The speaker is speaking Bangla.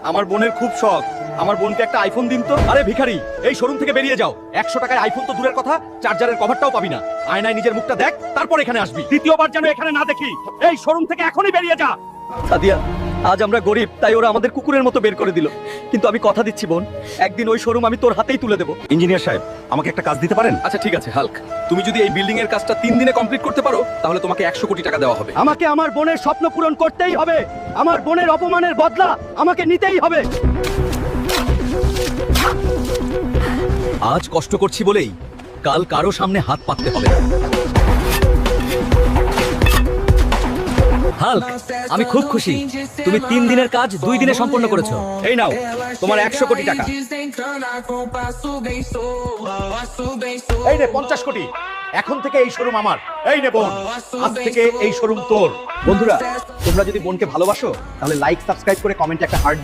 আমার বোনের খুব শখ, আমার বোনকে একটা আইফোন দিন তো। আরে ভিখারি, এই শোরুম থেকে বেরিয়ে যাও। 100 টাকায় আইফোন তো দূরের কথা, চার্জারের কভারটাও পাবি না। আয়নায় নিজের মুখটা দেখ, তারপর এখানে আসবি। দ্বিতীয়বার যেন এখানে না দেখি। এই শোরুম থেকে এখনই বেরিয়ে যা। সাদিয়া, আজ আমরা গরিব, তাই ওরা আমাদের কুকুরের মতো বের করে দিল। কিন্তু আমি কথা দিচ্ছি বোন, একদিন ওই শোরুম আমি তোর হাতেই তুলে দেবো। ইঞ্জিনিয়ার সাহেব, আমাকে একটা কাজ দিতে পারেন? আচ্ছা ঠিক আছে হাল্ক, তুমি যদি এই বিল্ডিং এর কাজটা 3 দিনে কমপ্লিট করতে পারো তাহলে তোমাকে 100 কোটি টাকা দেওয়া হবে। আমাকে আমার বোনের স্বপ্ন পূরণ করতেই হবে। আমার বোনের অপমানের বদলা আমাকে নিতেই হবে। আজ কষ্ট করছি বলেই কাল কারো সামনে হাত পাততে হবে। হাল্ক, আমি খুব খুশি। তুমি 3 দিনের কাজ 2 দিনে সম্পন্ন করেছো। এই নাও তোমার 100 কোটি টাকা। এই নে 50 কোটি। এখন থেকে এই শোরুম আমার। এই নে বোন, আজ থেকে এই শোরুম তোর। বন্ধুরা, তোমরা যদি বোনকে ভালোবাসো তাহলে লাইক, সাবস্ক্রাইব করে কমেন্টে একটা হার্ট